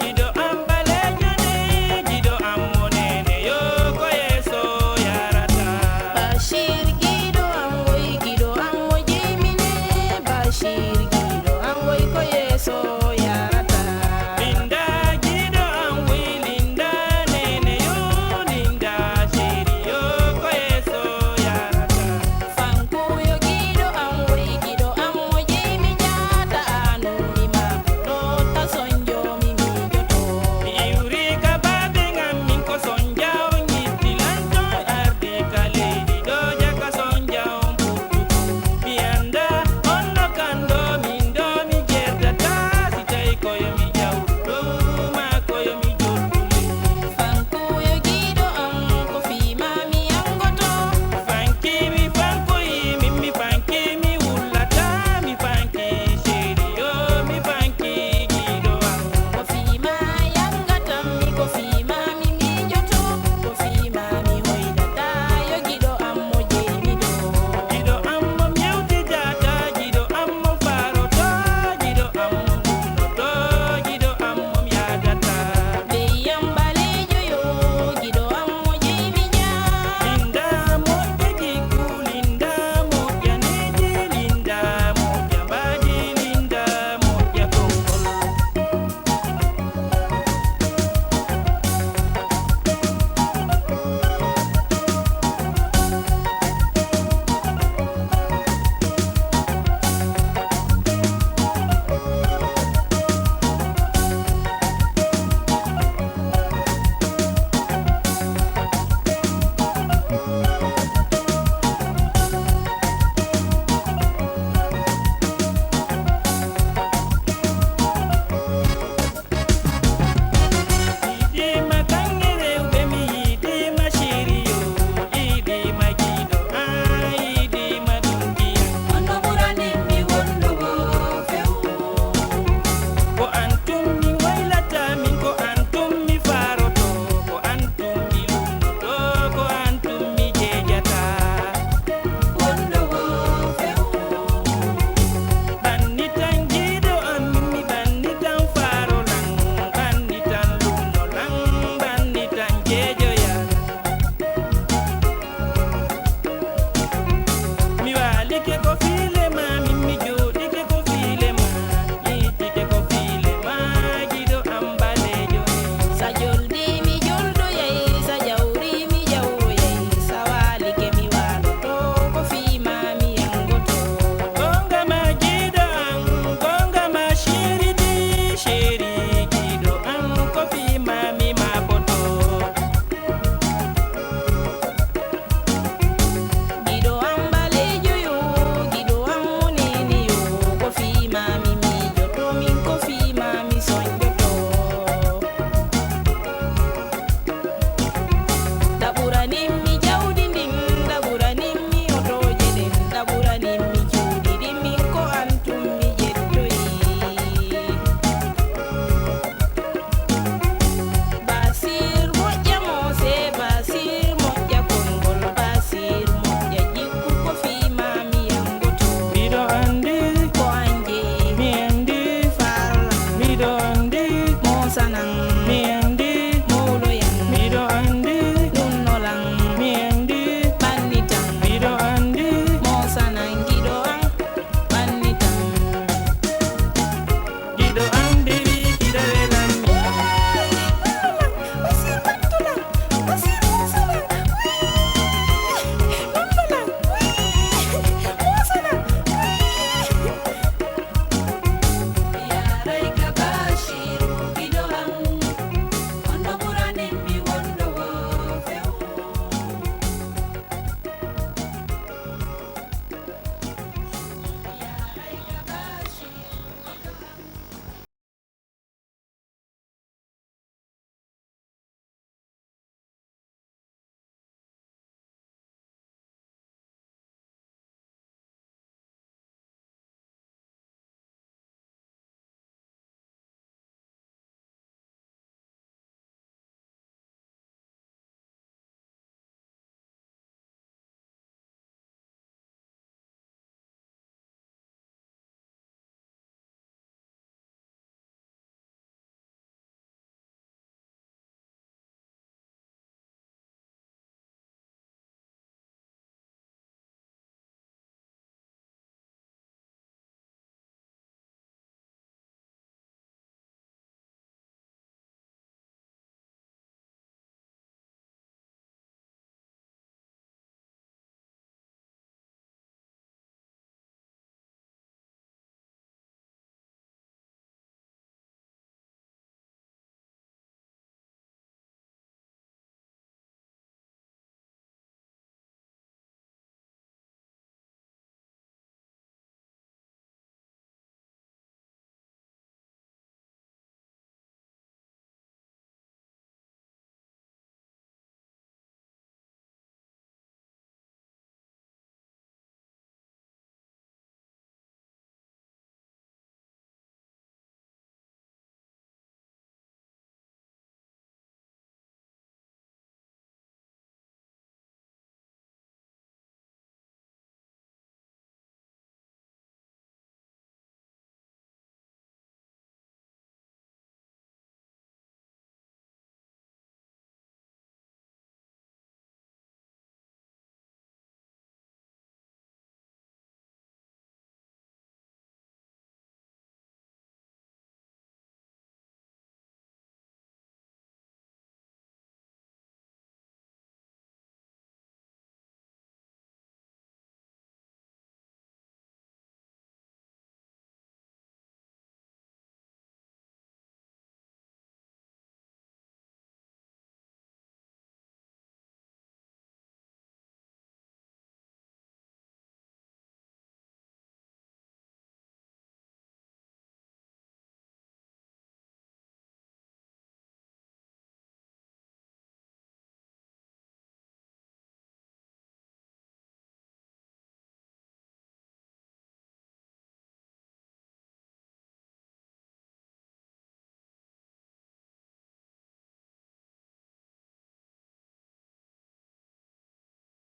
Jido am balejo ne, jido am monene yo koye so yara.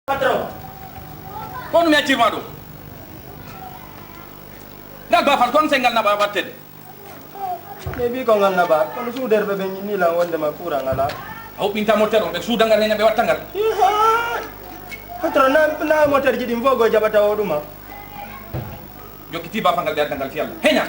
Patron. Kon mi acci madu. Ngal ba fan kon sengal na ba batte. Ne bi ko ngal na ba. Kono suuder be ni la wonde ma kura ngala. Aw pinta moteur on be suudangal henya be wattangal. Patron na moteur ji dim fogo jabata woduma. Jokiti ba fangal be dangal fi Allah. Henya.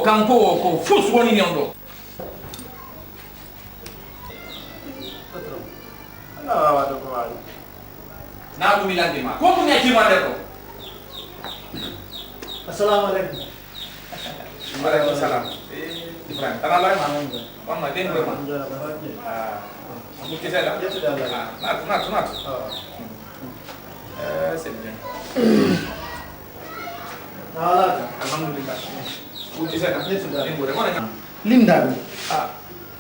Kanko ko fus woni nyondo. Patron. Ala wa do ko wali. Na dum ilande ma. Ko dum acci ma ko. Assalamualaikum. Waalaikumsalam. Ibrahim, tanah lain mana? Mana den berapa? Ah, mungkin saya lah. Ya sudah lah. Nat. Sebenarnya. Alhamdulillah. Mungkin saya lah. Ya sudah. Den berapa? Mana? Linda.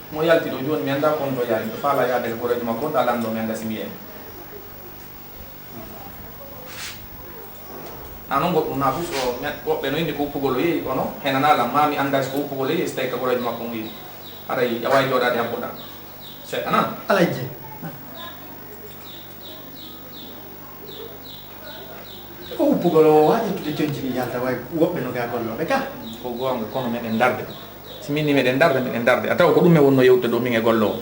Mo yalti do joni mi anda konto yaari to fala yaade ko rejo makko dalan do mi anda simi en anon go na bus o be no indi ko pugolo yi kono henana la mami anda ko pugolo yi stay ko rejo makko wi aray yawai joda de apoda se ana Alaje. Ko pugolo waje to jonci ni yalta way wobbe no ga gollo be ka. ko gonga kono men en darde simini men en darde ataw ko dum me wonno yewte do min e gollo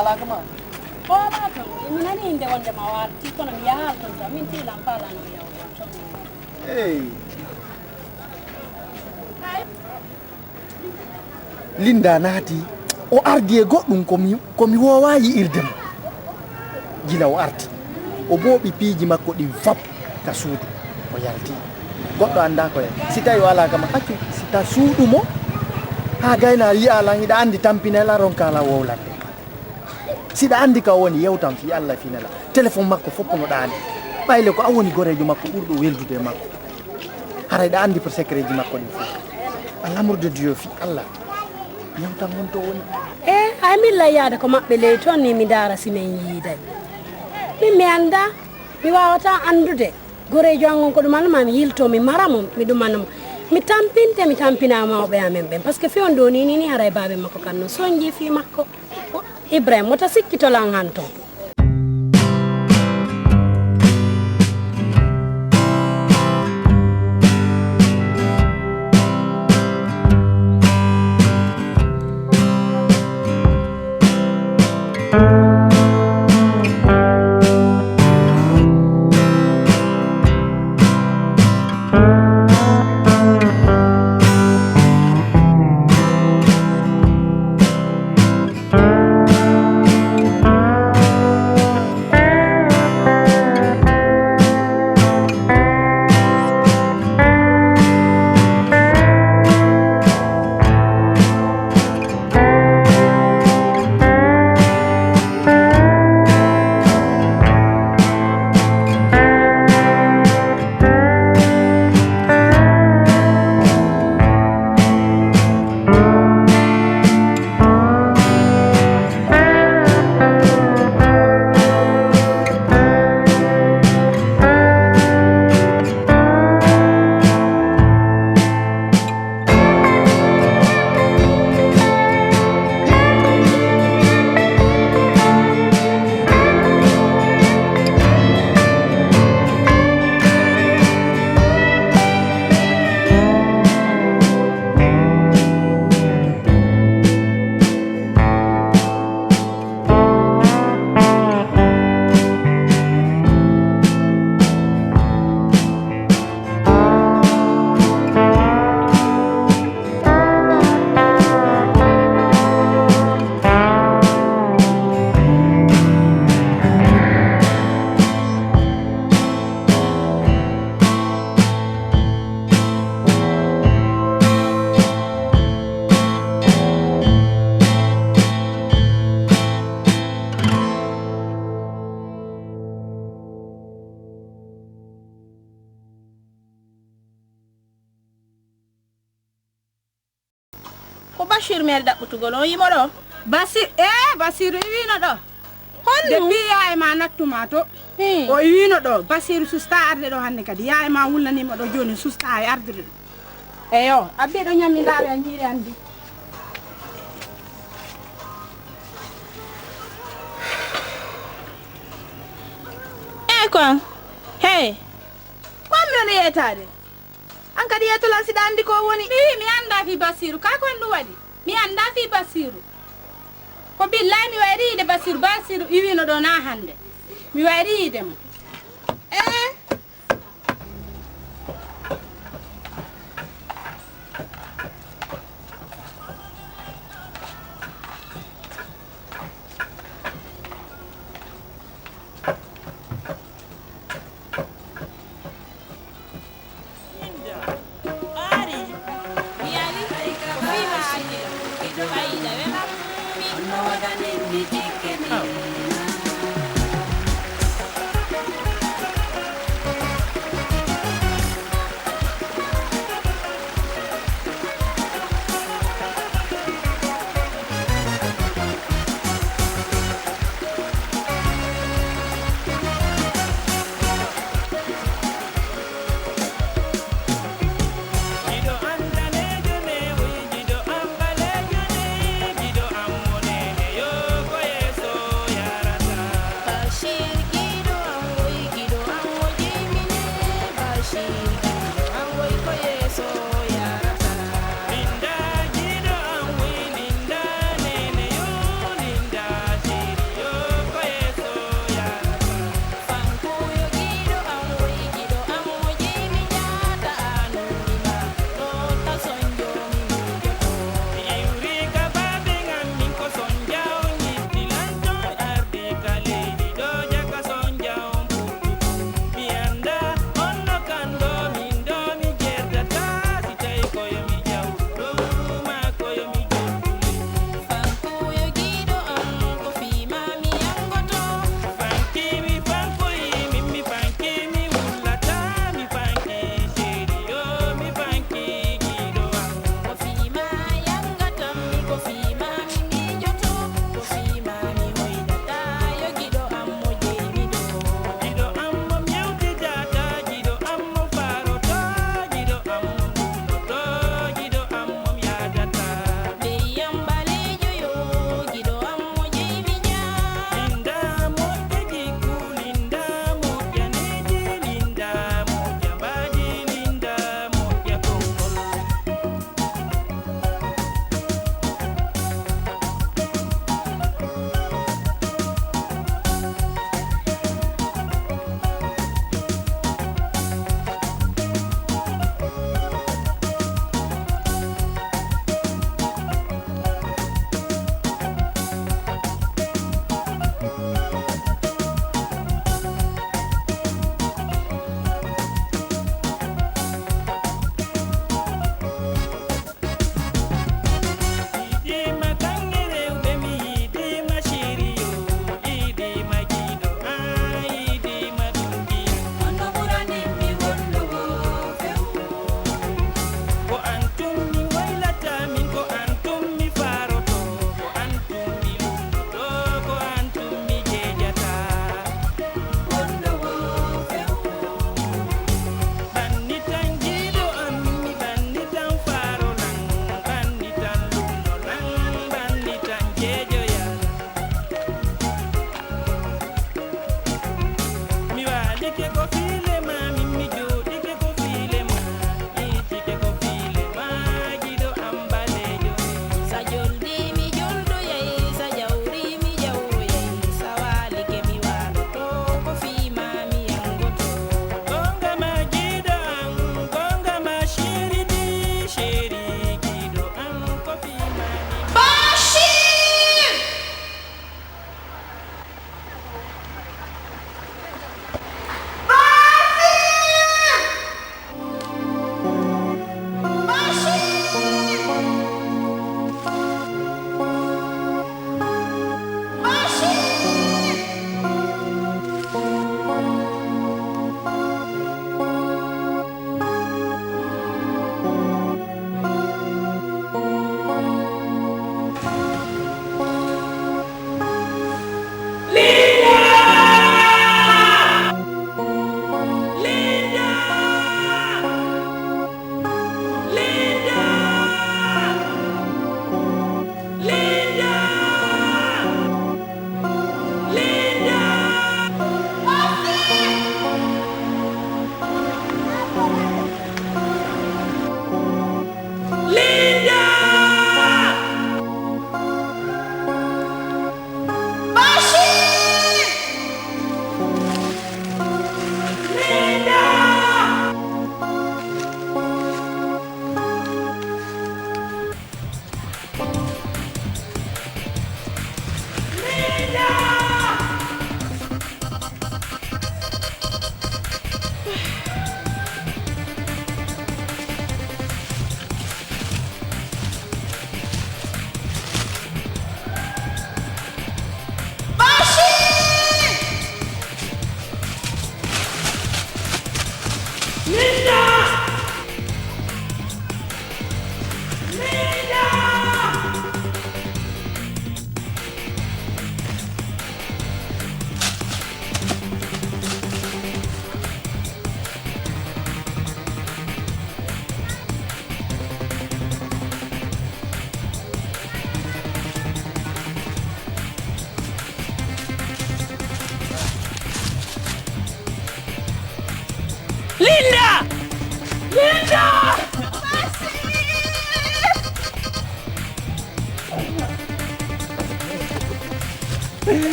ala kama Oh, mato, mina ni inde wonde mawar, tiko na miyahal tonta, min ti lampala no yaw. hey Linda naati o ardi e goɗɗum komi wowayi irdem gila o arti o booɓi piiji makko ɗi fab ka suudu o yarti goɗɗo anda ko en si tawi o ala kama accu si ta suudu mo ha gayna yiya lan hiɗa andi tampinela ronkala wowlande siɗa andi ka woni yewtan fi Allah finala téléphone makko foppo no ɗaani ɓayle ko a woni gorejo makko ɓurɗo weldude makko hara ɗa andi pour secret ji makko ɗin fof à l'amour de Dieu fi Allah yewtan won to woni Ay min layyade ko maɓɓe ley toon ni mi daara si min yiiday min mi annda mi wawata andude gorejo an on ko ɗum annama mi yilto mi mara mo mi ɗumannamo mi tampina mawɓe amen ɓen par ce que fewn ɗo ni haray baaɓe makko kanno soñji fi makko Ibrahima wota sikkitolan han toon ko Bashir mer daɓɓutugol on yimo ɗo Basiru iwino ɗo honno depuis yaye ma nattuma to o iwino ɗo Basiru susta arde ɗo hande kadi yaye ma wulnanima ɗo joni susta e ardude ɗo eyo abbe ɗo ñammi ndaɓe a ñiiri andi kon hey wammi on yetade an kadi yetolan siɗa andi ko woni mi anda fi Basiru ka ko en ɗum waɗi mi anda fi Basiru ko billahi mi wayri yide Basiru iwino ɗo na hande mi wayri yide mo Dido ambale juni, dido amone yo koye soya.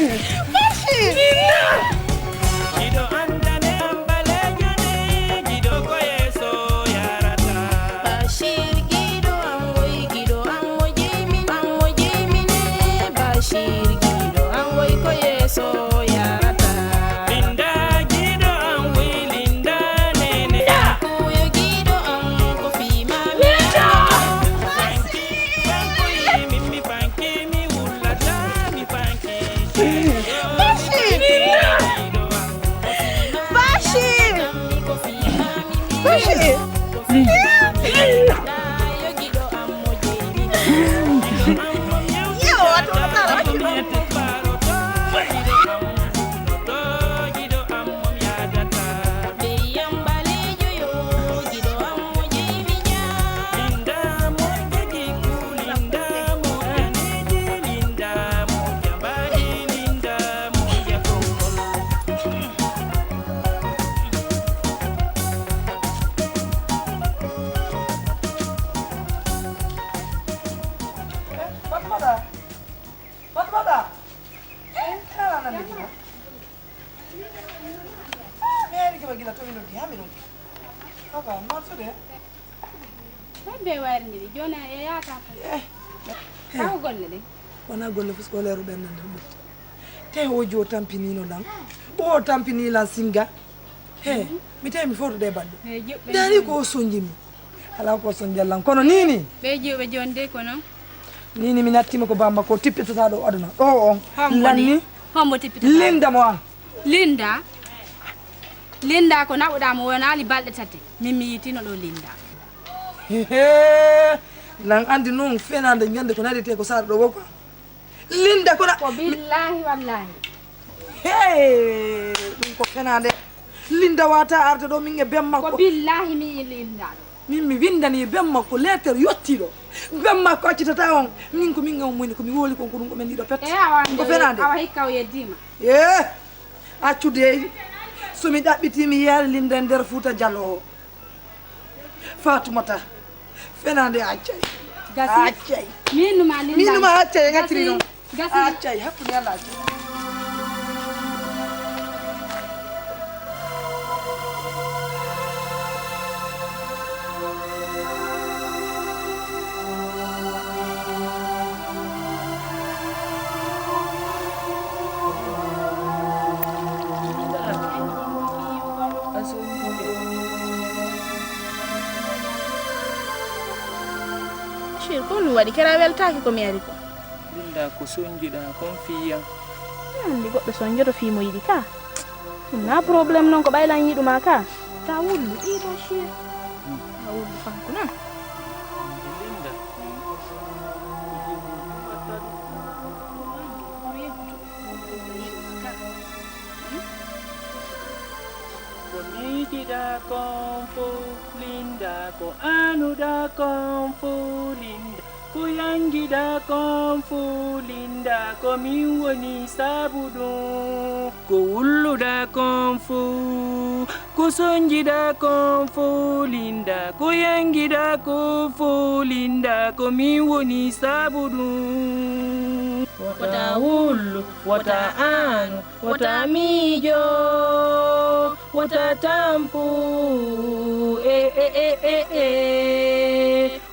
Bashir. Gido andane ambalejone, gido koyeso yarata. Bashir gido ammo jimine. Bashir gido ammo koyeso yarata. Linda gido amwi linda nene. Kuyo gido ammo ko fima mi. Panki, mimi panki, mi ulata, mi panki. Bashir. Bashir. Bashir. Yo, watu wanataka Be warni jona e yata ko golle de wona golle fo ko leeru ɓennande ɗum te hojo tampinino lan o tampini lan singa he mi tawi mi fotude baɗɗo dari ko sonjimi ala ko sonjallan kono nini be jiwbe jonde kono nini mi nattima ko bamba ko tippitata ɗo aduna ɗo on lanni hombo tippita linda mo an linda ko naɓuɗamo wonali balɗe tati min mi yitino ɗo linda lan andi noon fenade ñande ko nadete ko sara ɗo wo quoi linda ko ko billahi wallahi ɗum ko fenade linda wata arde ɗo min e bem makko ko billahi mi linda min mi windani bem makko lettere yettiɗo bem makko accitata on min ko min gam moni komi woli kon ko ɗum ko men ɗiɗo pet ko fenade awa hikka o yeddima accude somi ɗaɓɓiti mi yaari linda e nder Fouta Diallo o Fatoumata fenade accay accay minuma accay e gacciri noon accay hakkude Allah accay ko ɗum waɗi kera weltaki komi ari ko Linda ko sonjiɗa kon fiyam andi goɗɗo sonjoto fimo yiɗi ka na probléme noon ko ɓaylan yiɗuma ka ta wullu ɗi Bashir ta wullu fanko noon Linda ko miyiɗiɗa kon fo Linda ko anuɗa kon fo Linda ko yangiɗa kon fo Linda ko min woni sabu ɗum ko wulluɗa kon fo ko sonjiɗa kon fo Linda ko yangiɗa kon fo Linda ko min woni sabu ɗum wata wullu wata anu wata miijo wata tampu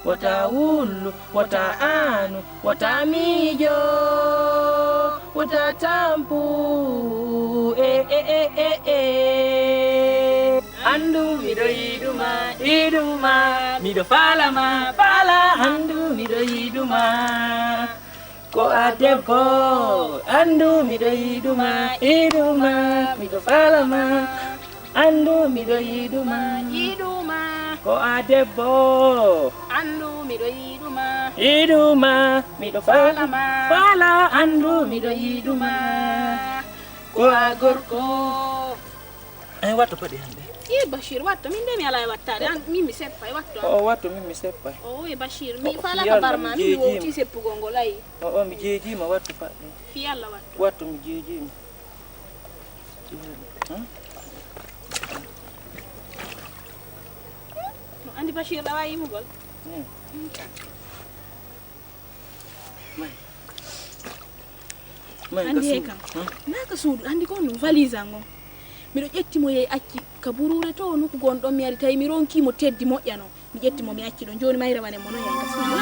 wata wullu wata anu wata miijo wata tampu andu miɗo yiɗuma miɗo falama andu miɗo yiɗuma ko a debbo andu miɗo yiɗuma miɗo falama andu miɗo yiɗuma ko a debbo andu miɗo yiɗuma miɗo fala andu miɗo yiɗuma ko a gorko ay watto paɗi hande Bashir watto min de mi ala e wattade min mi seppay watto o watto min mi seppay o Bashir mi fala ka barma mi woti seppugol ngol ayi o mi jeejima watto paɗɗe fi Allah watto mi jeejima andi Bashir ɗawa yimugol andi kam naka suudu andi ko no valise ngo miɗo ƴettimo yeyi acci ka burure to nokku gonɗon mi ari tawi mi ronkimo teddi moƴƴano mi ƴettimo mi acci ɗon joni mayre wane mo non yanga suudu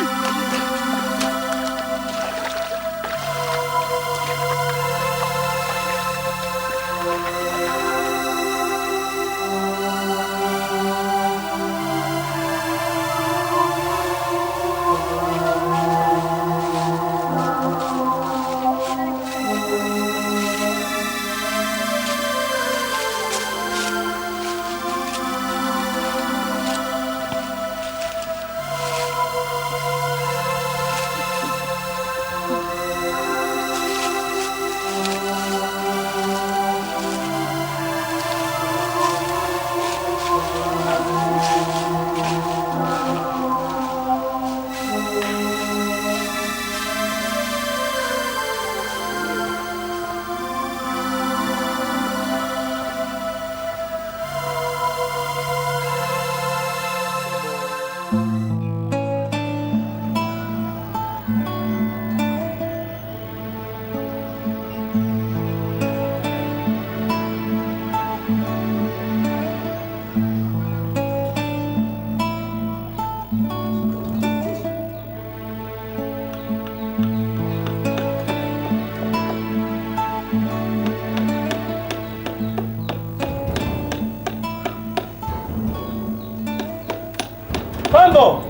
Mambo!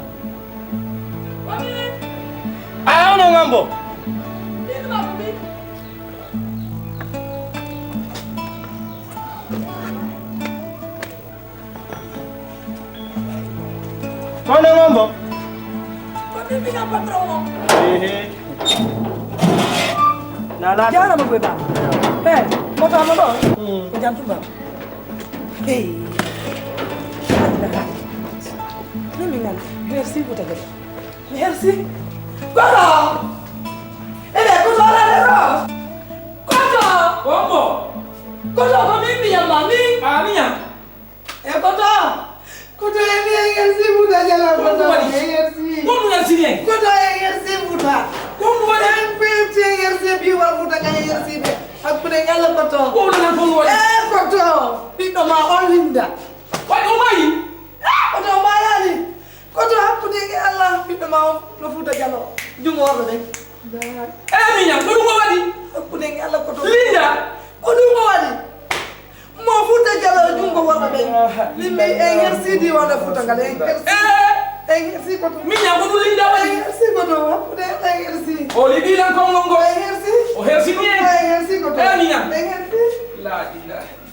Ayaw na mambo! Mana mambo? Pamimpi nga patron mo. Jangan mo gue ba? Mau kamu ba? Jangan tuh ba? Merci pour ta gueule. Merci. Koto! Koto ala lero! Koto! Kombo. Koto ko mimi ya mami. Minya. Koto! Koto merci pour ta gueule. Koto merci. Kombo ya sini. Koto merci pour ta. Kombo merci biwa pour ta merci. Aku ngala koto. Kombo na kombo. Koto. Pino ma olinda. Wai omai. Koto mayani. Koto aku Allah pino ma lo futa jalo. Jungo wala de. Minya, ko dum wadi. Aku Allah koto. Linda. Ko dum wadi. Mo futa jalo jungo wala de. Limbe merci di wala futa ngale. Merci koto. Minya ko dum Linda wadi. Merci koto. Aku merci. O libi lan ko ngongo. Merci. O hersi ni. Merci koto. Minya. Merci. La ilaha.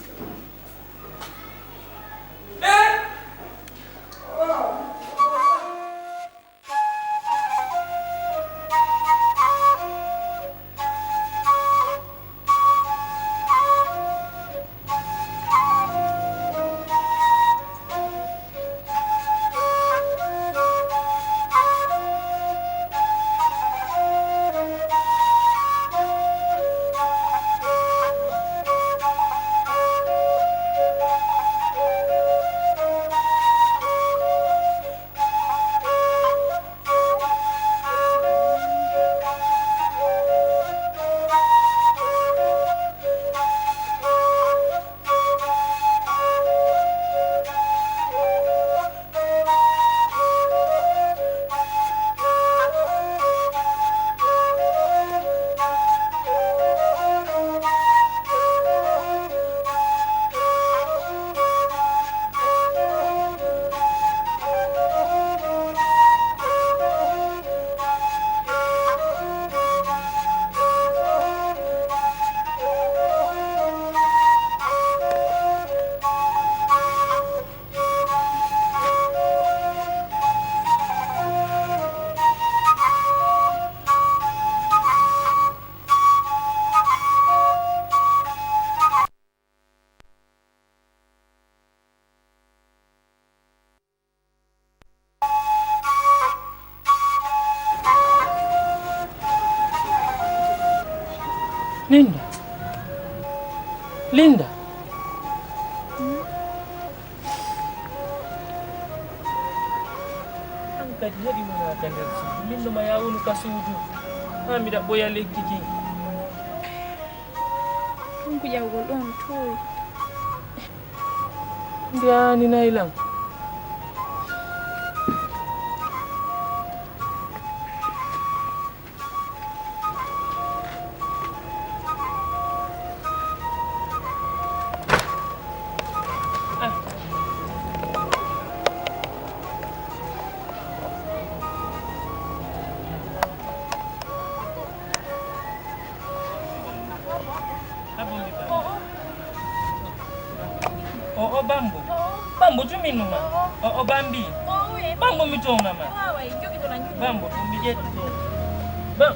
Linda. Angkat dia di mana kan dari sini. Linda maya ulu kasudu. Kami dak boya lekiki. Konko jawgol ɗon toyi. Ndiani nailam. Oh, bambu. Bambu tu minum ma. Oh, bambi. Bambu mitong nama. Bambu tu bijet tu. Bam.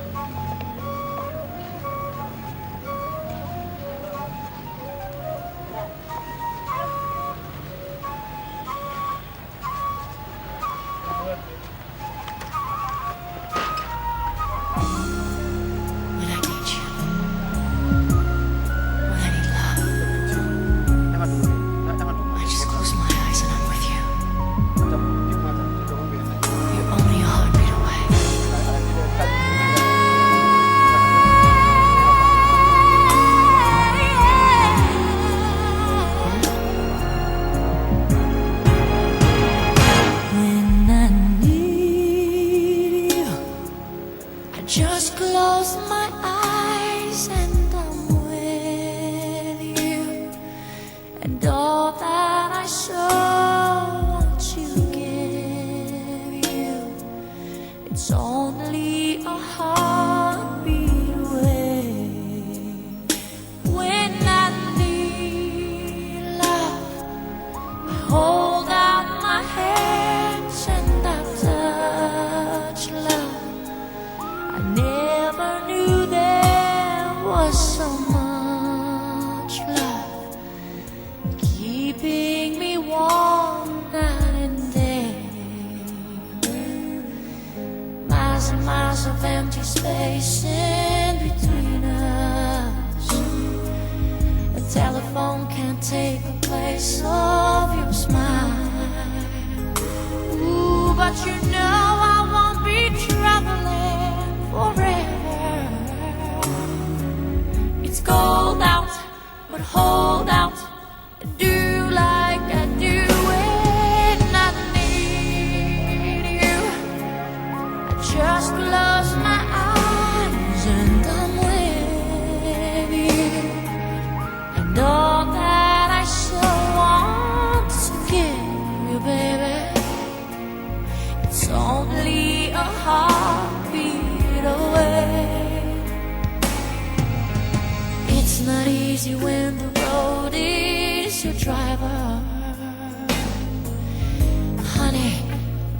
Just close my eyes and I'm with you, and all that I so want to give you, it's only a heartbeat away. When I need love, I hold out my hands and I touch love. I never knew there was so much love keeping me warm night and day. Miles and miles of empty space in between us. A telephone can't take the place of your smile. Ooh, but you know I won't be traveling forever. It's cold out, but hold out and do like I do when I need you. I just close my eyes and I'm with you, and all that I so want to give you, baby, it's only a heartbeat away. It's not easy when the road is your driver. Honey,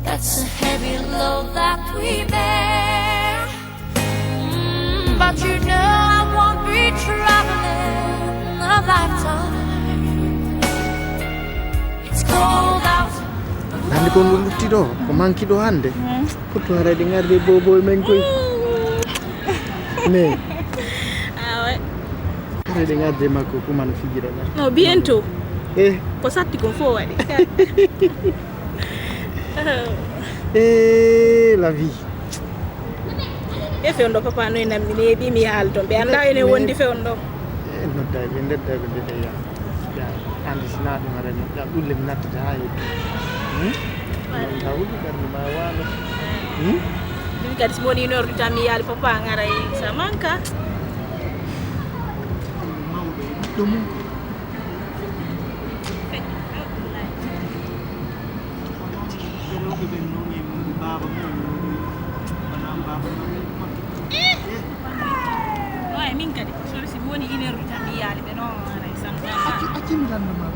that's a heavy load that we bear. But you know I won't be traveling a lifetime. It's cold out. Hande ko lutti do ko manki do hande foto harade ngarde bobo men koy ne harade ngarde makko ko man fijira na No, bientôt. Ko satti ko fo wadi. La vie E fewndo papa no enam ni bi mi halto be anda ene wondi fewndo. no dai be ndedda be de ya andi sinado marani ya dulle mi nattata ha Hawul kan ma wala. Dumi kadi si woni no ruta mi yali papa ngaray sa manka. Dum. Wai min kadi so si woni ine ruta mi yali be no ngaray sa manka. Aki mi lan ma.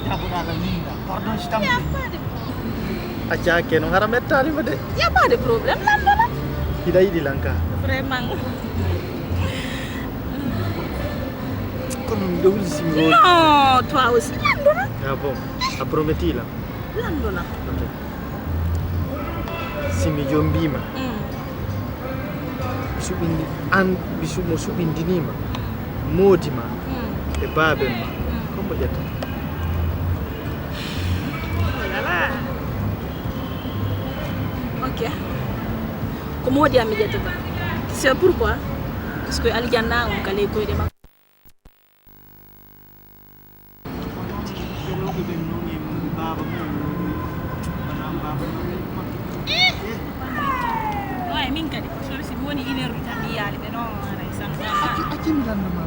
Ya bukan minda. Pardon sitam. Acha ke no ngara mettali made. Ya pas de problème landola. Hidai di langka. Vraiment. Comme double simbole. Non, toi aussi landola. Ah bon. A prometti la. Landola. Okay. Simi jombima. Subindi an bisu mo subindinima. Modima. E babema. Como jetta. Ok. Comment dire à Médiatata? C'est pourquoi? Parce que Aliana, on calait quoi ɓe nongi baba mum manam baba Wai min kadi so si woni 1 heure tan mi yaali ɓe noon aray sanba accimiranno ma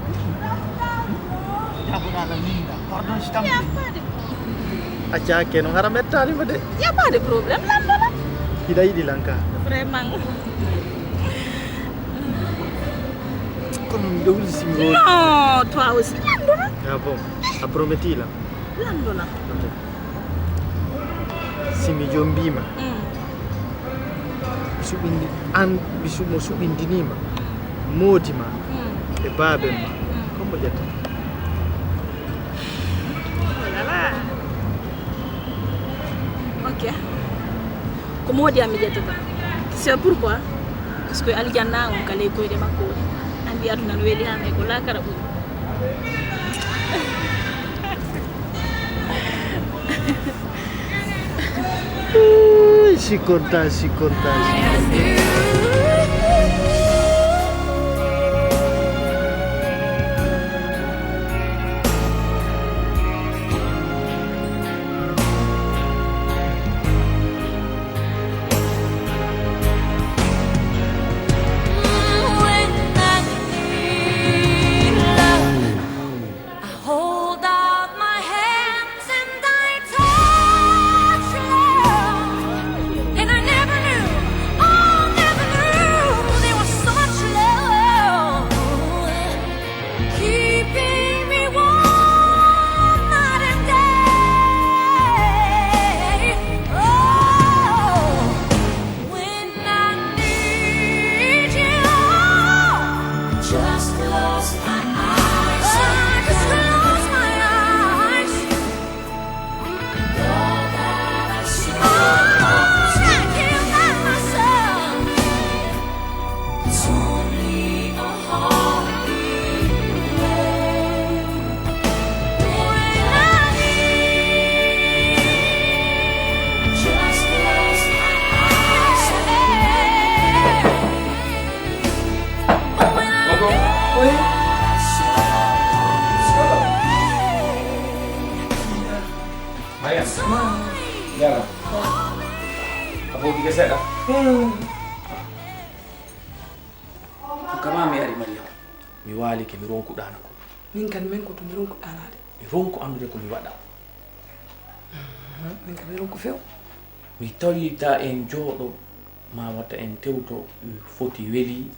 jaɓoɗaɗa minda pardon si tampi acca hakke no hara mettanima de y a pas de problème landola hiɗa yiɗi lanka vraiment kono mi ɗowli simi woni non toi aussi landola ah bon a prometti la landola ok simi jom mbima mi suɓindi an mo suɓindinima moodi ma e baaben ma kombo ƴetta ok ko moodi am mi ƴettata c'est pourquoi parce que aljanna on kala e koyɗe makko woni andi aduna no weeli ha may ko lakara ɓuri si content si content When I need love, I hold out my hands and I touch love. And I never knew, oh, never knew there was so much love keeping me warm night and day. Oh, when I need you, just close my eyes. Just close my eyes. All that I see, I can't find myself. It's only a heartbeat away. When I need, just close my eyes. When I Maya, yala. Apo tiga seɗɗa. Kama mi ari Maria. Mi walike mi ronkuɗana ko. min kan min ko to mi ronkuɗanade Mi ronku andude ko mi waɗa. min kan mi ronku few Mi tawita en jooɗo ma watta en tewto foti weli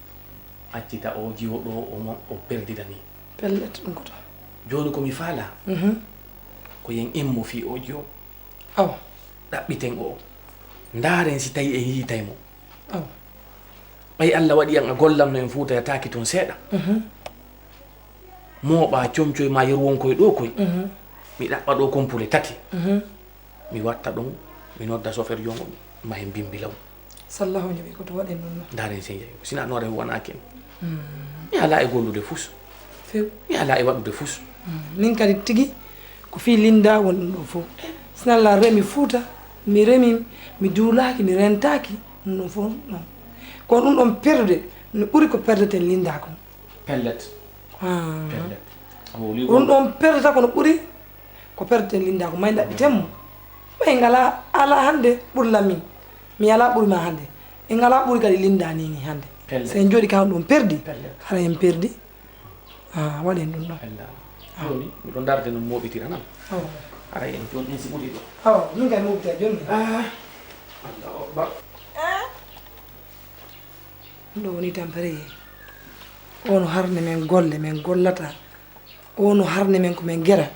accita o jiwoɗo o perdida ni. pellet ɗum koto Joni ko mi faala ko yen immo fi o jiwo awa ɗaɓɓiten o ndaren si tawi en yiitaymo awa ɓay Allah waɗi an a gollam no en futayataki toon seeɗa mooɓa comcoye ma yer wonkoye ɗo koye mi ɗaɓɓa ɗo compule tati mi watta ɗum mi nodda chauffeur jongo ma en bimbilaw sallahu jaɓi koto waɗen ɗum noon ndaren sen yeeyo sina noore wonaki en mi ala e gollude fus few mi ala e waɗude fus min kadi tigi ko fi linda woni ɗum ɗo fof sinalla remi fuuta mi remi mi duulaki mi rentaki ɗum ɗon fof non kono ɗum ɗon perdude no ɓuuri ko perdeten linda ko pellet pellet awoli ɗum ɗon perdata kono ɓuuri ko perdeten linda ko may daɓɓitenmo ɓay ngala ala hande ɓurla min mi ala ɓuuri ma hande e ngala ɓuuri kadi linda nini hande so en jooɗi kam ɗum perdi hara en perdi waɗen ɗum ɗon joni miɗo darde no moɓitira nan awa ara en joni en si ɓuuri ɗo awa min kadi mobita joni Allah o ba ɗum ɗo woni tampere ono harne men golle men gollata ono harne men ko men guera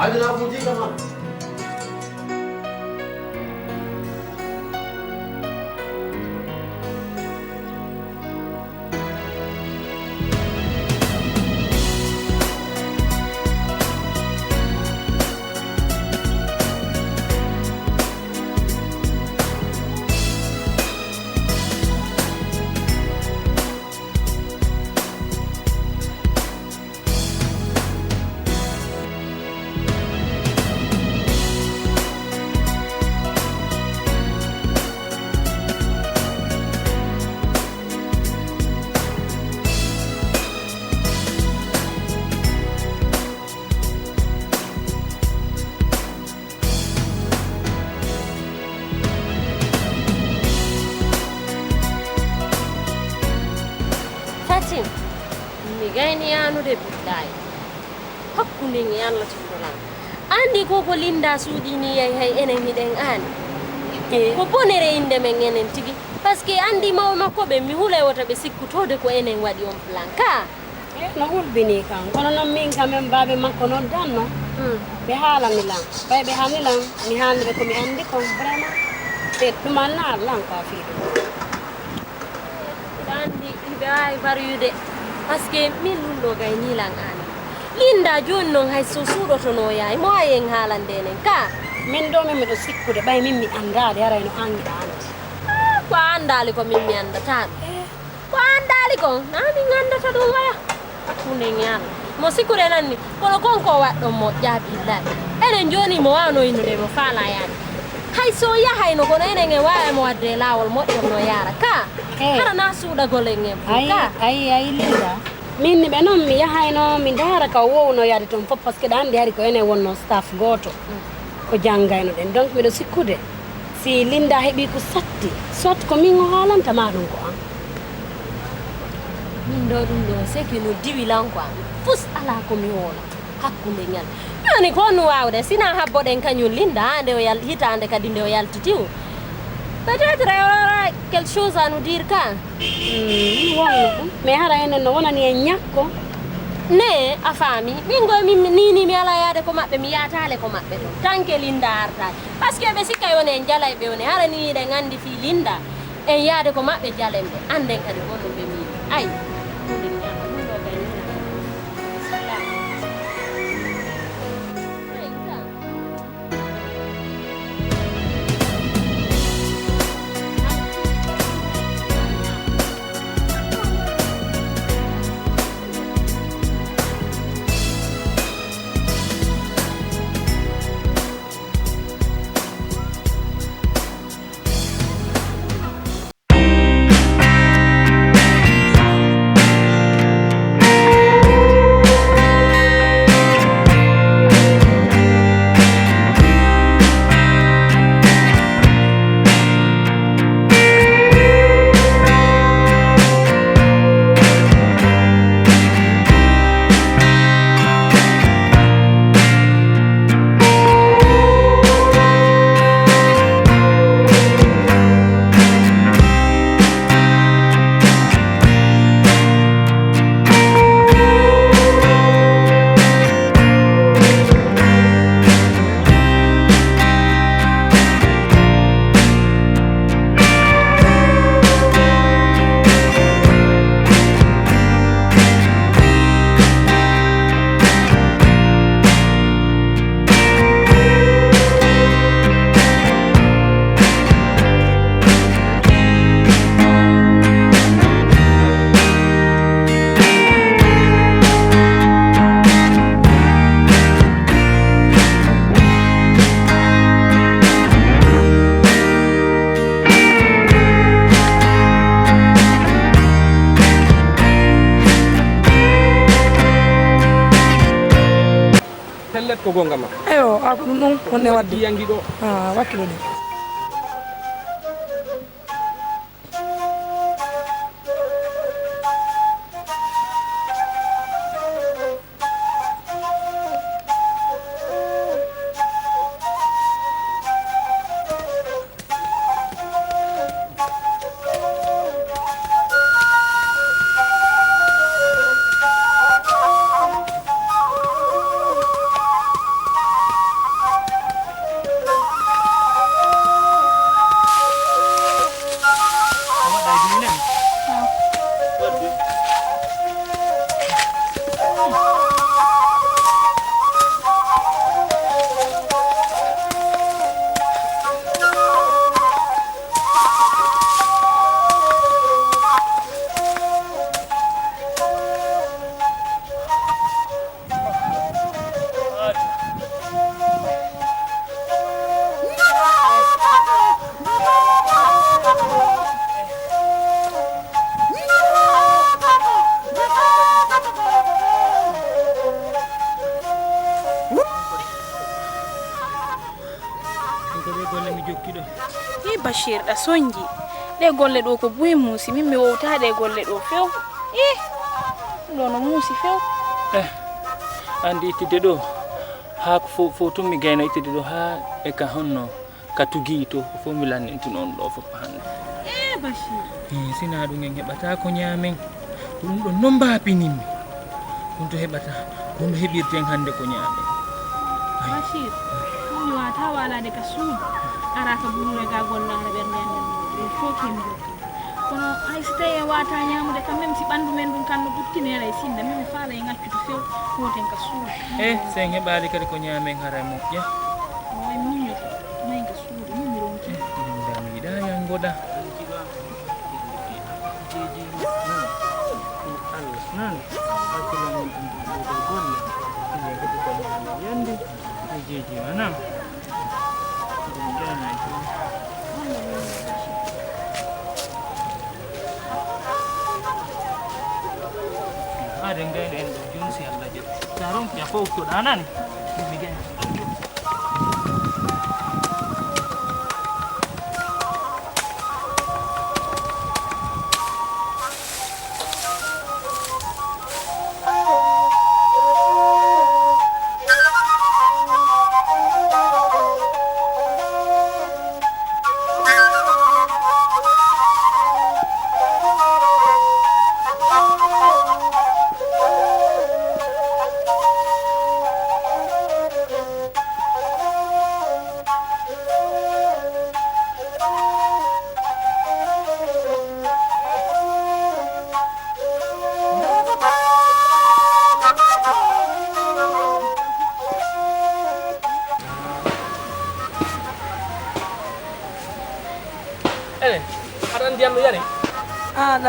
Ada nak puji sama. Gani anu de billahi hakkunde ngi Allah tukulan andi ko Linda sudi ni hay enen hiden an ko bonere inde men enen tigi parce que andi maw makko be mi hule wota be sikkutode ko enen wadi on plan ka no ulbini kan kono non min kam en babe makko non danno be hala milan bay be hanilan mi hande ko mi andi ko vraiment te dumana lan ka fiido andi be ay bariyude parce que min lundo gay ni lang an Linda jonnon hay so sudo to no yaay mo ayen halande nen ka min do mi do sikkude bay min mi andade ara no anga andi ko andali ko min mi andata ko andali ko nani ngandata do waya kunde nyal mo sikure nanni kono konko waddo mo jaabi dal enen joni mo wano inude mo fala yaade hay so yahay no kono enen e waaya mo wadde lawol mo no yara ka hara na suuda golenge ka ay Linda min be non mi yahayno mi dara ka wowno yaade ton fop parce que dande hari ko ene wonno staff goto ko jangayno den donc mi do sikkude si Linda hebi ko satti sot ko min halanta ma dum ko an min do dum do seki no diwilan ko an fus ala ko mi wona hakkunde nyal yani ko no wawde sina habboden kanyul Linda ande o yal hitande kadi nde o yaltitiu peut-être quelque chose à nous dire ka mais hara enen no wonani en nyakko ne a fami min go ni mi ala yaade ko mabbe mi yaataale ko mabbe to tanke Linda arta parce que be sikay woni en jalay be woni hara ni de ngandi fi Linda en yaade ko mabbe jalembe anden kadi wonno be mi ay ko gonga ma eyo ako non wonne wadde yangi do wakkilo de golle mi jokkiɗo i Bashir ɗa soñji ɗe golle ɗo ko buyi muusi min mi wowtaɗe golle ɗo few ɗo no muusi few andi ittide ɗo ha fo tummi gayno ittide ɗo ha e ka honno ka tugi to fo mi lannintu noon ɗo fof hande Bashir sina ɗum en heɓata ko ñaamen ɗum ɗo non mbapininmi ɗum to heɓata ɗum heɓirten hande ko ñaamen Bashir mi wata walade ka suudu ara ka burure ga gollare ɓernde amen ɗum fokemi jokki kono hay so tawi wata ñamude kam même si ɓandu men ɗum kan no ɓurtinere e sinda min mi faala e ŋaccude few foten ka suudu sen heɓali kadi ko ñaamen haray moƴƴa way muñoto mayi ka suudu min mi ronki mi yiɗa yangoɗa nan hakkilamin ɗum ɗo golle ine heɓi ko ñaamen yande e jeeji manam ɗum janay joni hade ngayno en ɗo joni si Allah jaɓi sa ronki a fowtoɗa nani mi gayna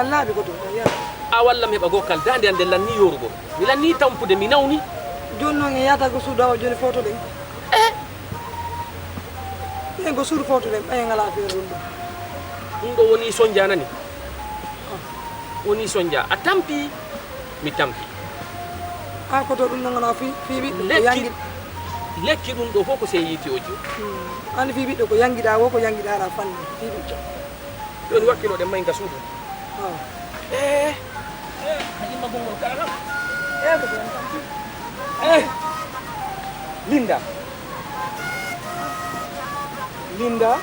lallaɓe ko to a walla mi heɓa gokkal dande ande lanni yorugo mi lanni tampude mi nawni joni noon e yata ko suudu awa joni foto ɗen ɗen ko suudu foto ɗen ɓaye ngala feere ɗum ɗo woni sonja nani woni sonja a tampi mi tampi a koto ɗum noon ngana fi ɓiɗɗo yangi lekki ɗum ɗo fof ko sey yitioji andi fi ɓiɗɗo ko yangiɗa wo ko yangiɗa ara fanne fi ɓiɗɗo joni wakkilo ɗen mayi ka suudu Linda Linda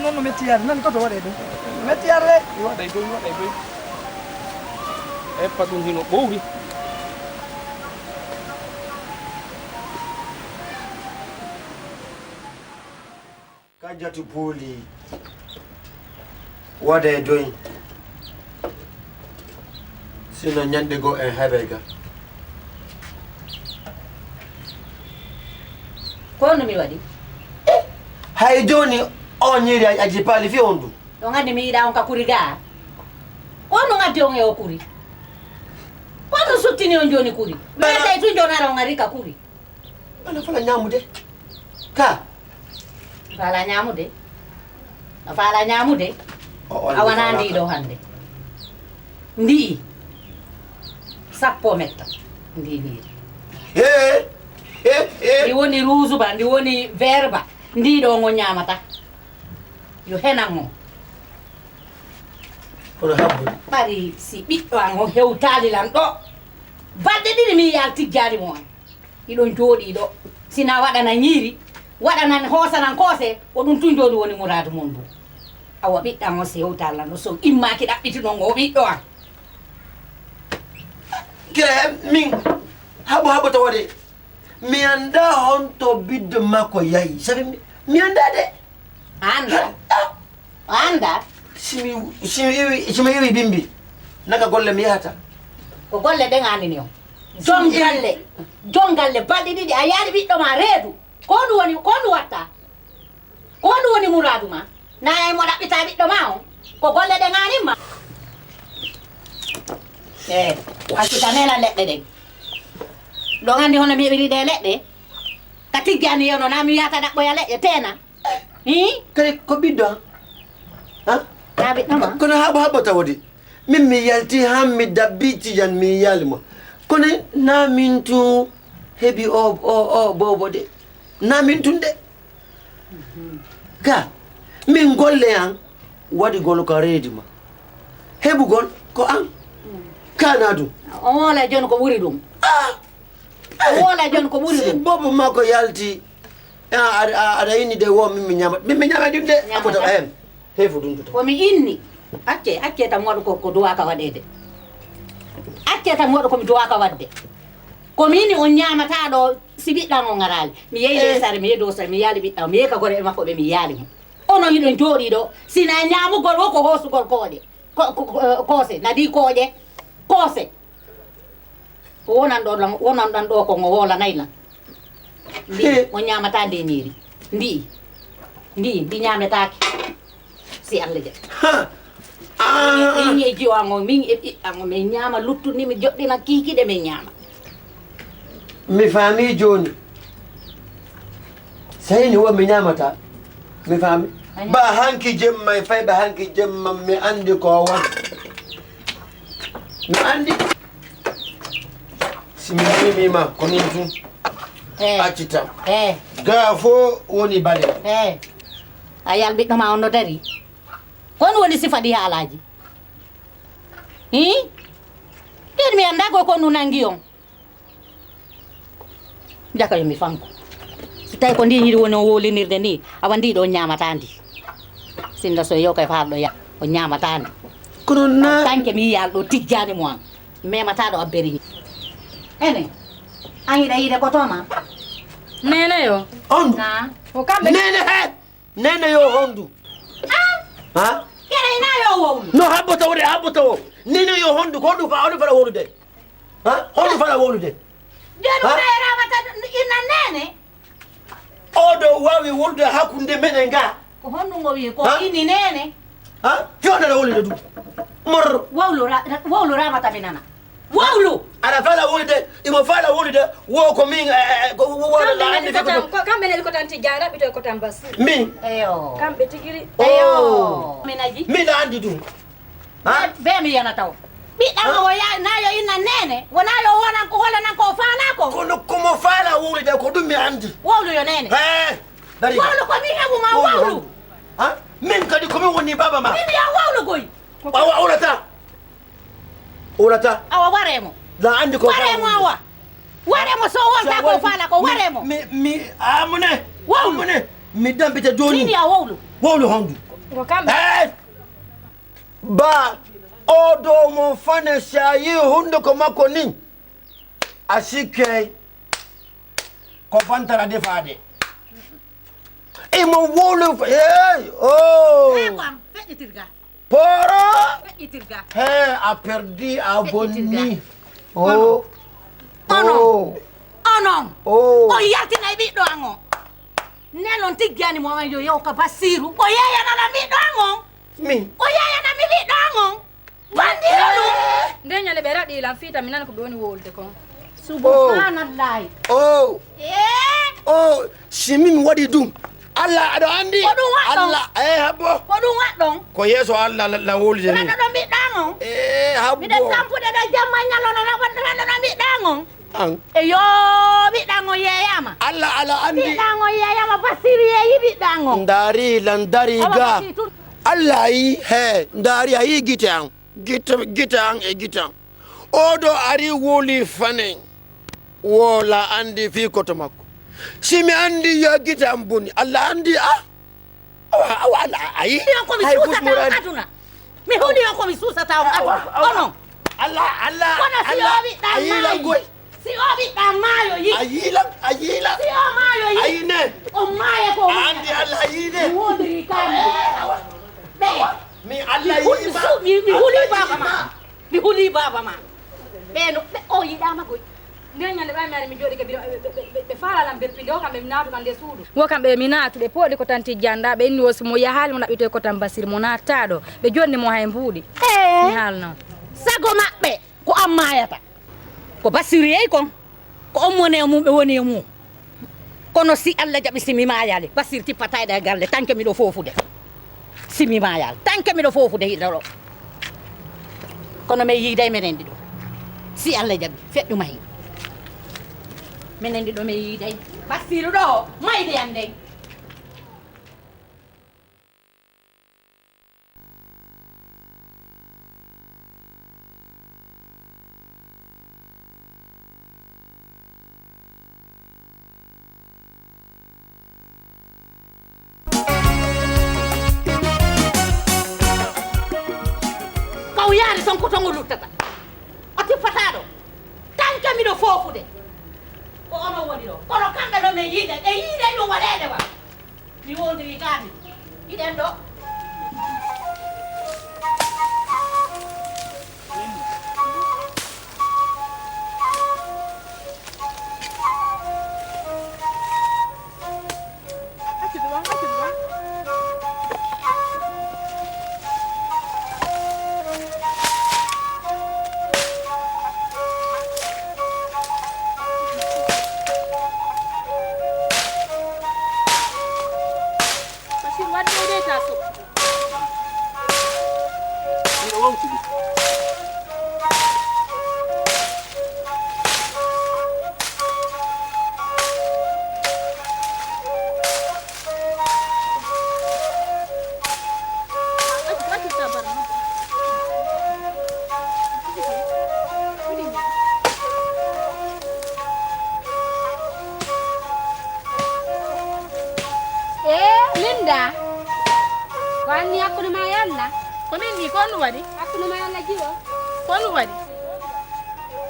non metti yar nan koto waɗe ɗum metti yarle waɗay doy e paɗum hino ɓowri kajati puuli waɗa e doy sino ñande go en heɓe ga kono mi waɗi hay joni on ñiri a jippali fi on ɗum ɗon andi mi yiɗa on ka kuri ga ono gaddi on e o kuri kono suttini on joni kuri ɓeyatay tun joni ara on ari ka kuri ana fala ñamude ka fala ñamude a fala ñamude a wana ndiɗo hande ndi sappo metta ndi wiiri ndi woni rouge ba ndi woni vert ba ndiɗo ngo ñamata yo henan o kono habbude ɓari si ɓiɗɗo an o hewtalilan ɗo balɗe ɗiɗi mi yal tiggjari mo an iɗon jooɗi ɗo sina waɗana ñiiri waɗanan hoosanan koose o ɗum tun joni woni mouradu mum du awa ɓiɗɗan o si hewtalilan ɗo so immaki ɗaɓɓitinon o ɓiɗɗo an kire min haɓo tawade mi anda honto biddo makko yayi sabi mi anda de anda simi iwi bimbi naka golle mi yahata ko golle ɗen andini o jon galle balɗe ɗiɗi a yaari ɓiɗɗo ma reedu ko ndu watta ko ndu woni mouradu ma na e mo ɗaɓɓita ɓiɗɗo ma o ko golle ɗen animma accita nela leɗɗe ɗen ɗon andi hono mi ɓiriɗe leɗɗe ka tiggani yewno na mi wiyata ɗaɓɓoya leɗɗe tena kadi ko ɓiɗɗo ha kono haba tawdi min mi yalti ham mi dabbiti jan mi yalma kono na min tu hebi o bobo de na min tunde ka min golle an wadi gol ko reedi ma hebu gol ko an kana du on wala jon ko buri dum wala jon ko buri dum bobo mako yalti ada ini de wo min mi nyama dum de amoto en hefu dum to ko mi inni acce tam wadu ko duwa ka wadede acce tam wadu ko mi duwa ka wadde ko mi inni on nyamata do sibiɗɗan o ngarali mi yeyi sare mi yedo sare mi yaali ɓiɗɗam mi yeka gore makko ɓe mi yaali mo ono hiɗon jooɗi ɗo sina ñamugol wo ko hoosugol kooƴe koose nadi kooƴe koose ko wonan ɗan ɗo ko ngo hoolanaylan ndi o ñamata nde ñiiri ndi ñametake si Allah jaɓi min e jiwango min e ɓiɗɗango min ñama luttuni mi joɗɗina kikiɗe min ñama mi faami joni sayni wo mi ñamata mi faami ba hanki jemma e fay ba hanki jemma mi andi ko won mi andi si mi mimima ko nin tun accita ga fo woni bale a yal ɓiɗɗo ma on no dari kon woni sifaɗi haalaji ɗen mi anda koy kon nu nangi on jaka yo mi fanko si tawi ko ndi ñiɗi woni o wolinirde ni awa ndi ɗo ñamata ndi sinno so yow kay faaɗo ya o ñamata ndi kono na tanke mi yiyal ɗo tijjani mo an memata ɗo abberiñi ene an yiɗa yiide kotoma nene yo hondu o kamɓe nene yo hondu ha kene ina yo wowlu no habbo tawo nene yo hondu ko hondu fala wolude ha hondu fala wolude joni ramata ina nene oɗo wawi wolude hakkunde menen ga ko hondu ngo wi ko ini nene ha fewndata wolude du mor wowlu ramata mi nana wowlu aɗa fala wolude imo fala wolude wo ko min kamɓe neli ko tan tijjani raɓɓito ko tan bas min eyo kamɓe tigiri eyo minaji miɗa andi ɗum be mi yana taw ɓiɗɗam o nayo inna nene wonayo wonan ko holanan ko faala ko kono komo faala wolude ko ɗum mi andi wowlu yo nene wowlu ko mi heɓuma wowlu min kadi komin woni baba ma min ya wowlu goy awa urata awa waremo la andi ko waremo awa waremo so wonta ko faala ko waremo mi amune mi dampita joni min ya wowlu hondu ko kamɓe ba oɗo mo fane sa yi hunduko makko ni a sikkey ko fantara defade imo wolu poro a perdi a bonni onon o yaltinay ɓiɗɗo an o nelon tiggani mo an yo yow ka Basiru o yeyanana ɓiɗɗo an on min o yeyana mi ɓiɗɗo an on bandiro ɗum nde ñande ɓe raɗilan fiita mi nana ko ɓe woni wolde kon subhanallahi si min waɗi ɗum Allah aɗa andi ko ɗum waɗɗon Allah habbo ko ɗum waɗɗon ko yeeso Allah la wolde ni raɗa ɗo ɓiɗɗo an on habbo miɗen tampuɗe ɗo jamma ñalono raɗa ɗo ɓiɗɗo an on an eyo ɓiɗɗo an on yeyama Allah ala andi ɓiɗɗo an on yeyama Basiru yeyi ɓiɗɗo an on ndari lan dari ga Allah yi ndari ayi gite an gite an e gite an oɗo ari woli fanen wola andi fi koto makko si mi andi yo gite an boni Allah andi awa ayi ko mi susata on aduna mi huɗi on ko mi susata on aduna onon Allah kono si o ɓiɗɗan maayi si o ɓiɗɗan maayo yi ayilan si o maayo yi ayine on maaye ko andi Allah ayine mi wodiri kani mi Allah yi mi huli baba ma mi huli baba ma ɓeno o yiɗama goy nde ñande ɓaymi ari mi jooɗi ka ɓe faalalam berpinde o kamɓe mi naatuka nde suudu wo kamɓe mi naatu ɓe pooɗi ko tan tijjanɗa ɓe inni o somo yahaali mo ɗaɓɓitoy ko tan Basiru mo natta ɗo ɓe jonni mo hay mbuuɗi mi haalno sago maɓɓe ko an mayata ko Basiru yeyi kon ko on woni e mum ɓe woni e mum kono si Allah jaɓi simi mayale Basiru tippatayɗa e galle tanke miɗo fofude simi mayal tanke miɗo fofude hiɗɗo ɗo kono mi yiiday minen ɗiɗo si Allah jaɓi feƴƴuma hen minen ɗiɗo mi yiiday Basiru ɗo mayde am nden yaari ton ko tongo luttata o tippata ɗo tanke miɗo fofude ko ono woni ɗo kono kamɓe ɗo min yiide ɗe yiide ɗum waɗede wa mi wondiri kami yiɗen ɗo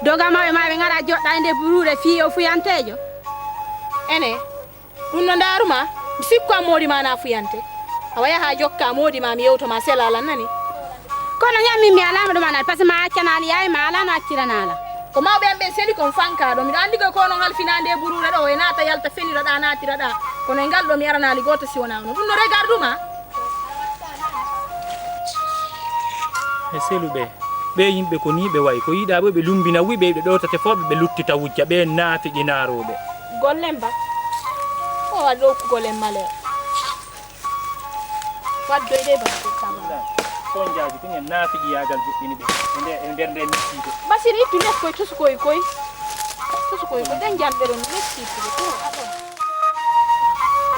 dogamaɓe maɓe gara joɗɗa e nde burure fi o fuyantejo ene ɗum no daruma mi sikku a moodi ma na fuyante a waya ha jokka moodi ma mi yewtoma selala nani kono ñammi mi alama ɗum anal par ce que ma accanali yayi ma ala no acciranala ko mawɓe en ɓen seli kon fanka ɗo miɗo andi ko no halfina nde burure ɗo e nata yalta feniraɗa natiraɗa kono e ngal ɗo mi aranali goto si wona no ɗum no regarduma e seluɓe ɓe yimɓe ko ni ɓe wayi ko yiɗa ɓe ɓe lumbina wiɓe ɓe ɗotate fof ɓe luttita wujja ɓe naafiƴi naaroɓe gollen ba o waɗi ɗo gollen malere waddoyde ba sonjaji tun en naafiƴi yagal jiɓɓini ɓe e nder nde mettide Basir ittu nes koye tusukoye koye ɗen janɓe ɗon mettitude to aɗon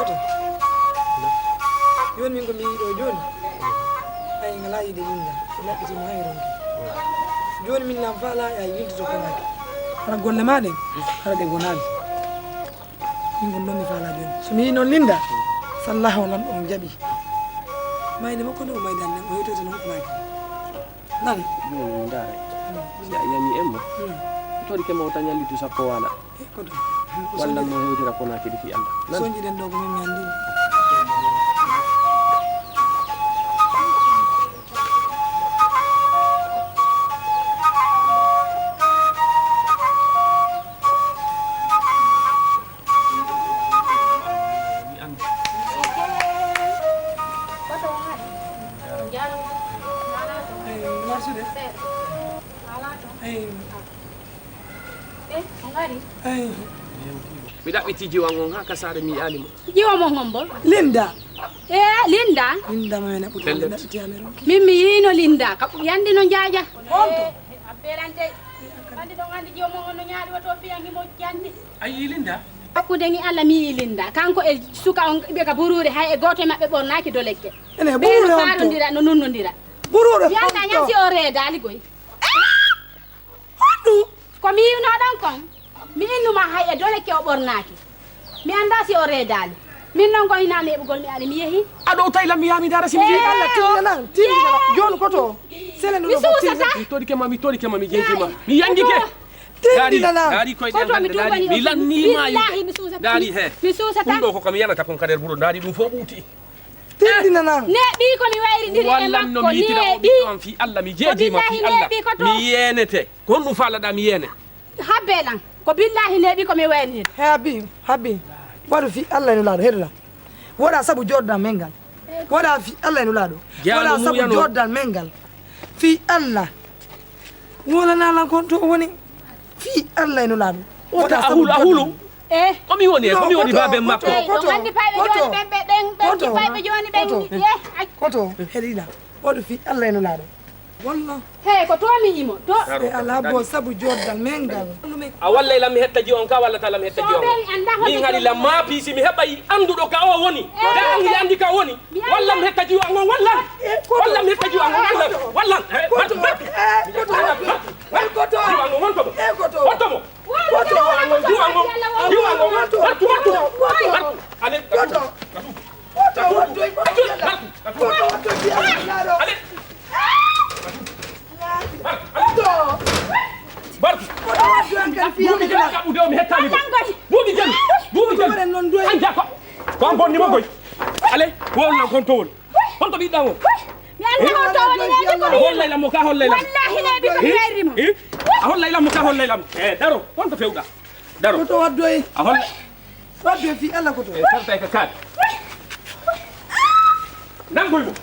oto joni min komi yiiɗo joni ay ngala yiide yinga ko laɓɓitimo hay ronki joni min nam faala ay yiltoto konaki hara golle ma ɗen hara ɗe gonali min gon ɗon mi faala joni somi yi noon linda sallahu lam on jaaɓi mayde makko nde o mayde hande o yewtete no hokkumaki nan joni ndaara ya yami emmo tori kema o tañallitu sappo wala koto walla no hewtira konaki ɗi fi anda soñjiɗen ɗo ko min mi andini mi ɗaɓɓiti jiwan on ha kasare mi yiyalimo jiwa mo hon bo linda linda mene ɓuuri ɗaɓɓiti amen min mi yino linda ka yandi no jaaja honto abbelante andi ɗon andi jiwa mo no ñaaɗi wato fiyangimo jandi a yii linda hakkude ni Allah mi yi linda kanko e suka on ɓe ka burure hay e goto e maɓɓe ɓornaki do lekke ene ɓuuri on farondira no nunnodira burure yanda ñasi o reedali goy honɗum ko mi yinoɗon kon mi innuma hay e dole ke o ɓornaki mi anda si o reedali min noon goy hinani heɓugol mi ari mi yeehi aɗo taylam mi yami dara simi Allah tinnana joni koto selen mi suusata mi torikema mi jeejima mi yangike dari koye ɗen hande dari mi lannima dari he mi suusata ɗum ɗo koko mi yanata kon kader ɓuuro dari ɗum fof ɓuuti tindinana neeɓi komi wayridiri e makko neeɓi on fi Allah mi jeejima fi Allah mi yenete ko honɗum faalaɗa mi yene habbe lan ko billahi neeɓi komi wayridiri habbi waɗu fi Allah eno laaɗo heɗoɗa woɗa saabu joɗɗan men ngal woɗa fi Allah eno laaɗo woɗa saabu joɗɗan men ngal fi Allah wolanala kon to woni fi Allah eno laaɗo woɗa ahulu komi woni babe makko andi paybe joni bembe den paybe joni ben koto helina wodo fi Allah eno laado walla ko to mi yimo to e ala bo sabu joddal mengal a walla ila mi hetta ji on ka walla tala mi hetta ji on min hali la ma pisi mi hebay andudo ka o woni da angi andi ka woni walla mi hetta ji on walla mi hetta ji on walla koto daro wonto fewda daro koto waddoy a holla waddoy fi Allah koto sarta ka kad nangoy mo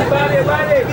Vale, vale,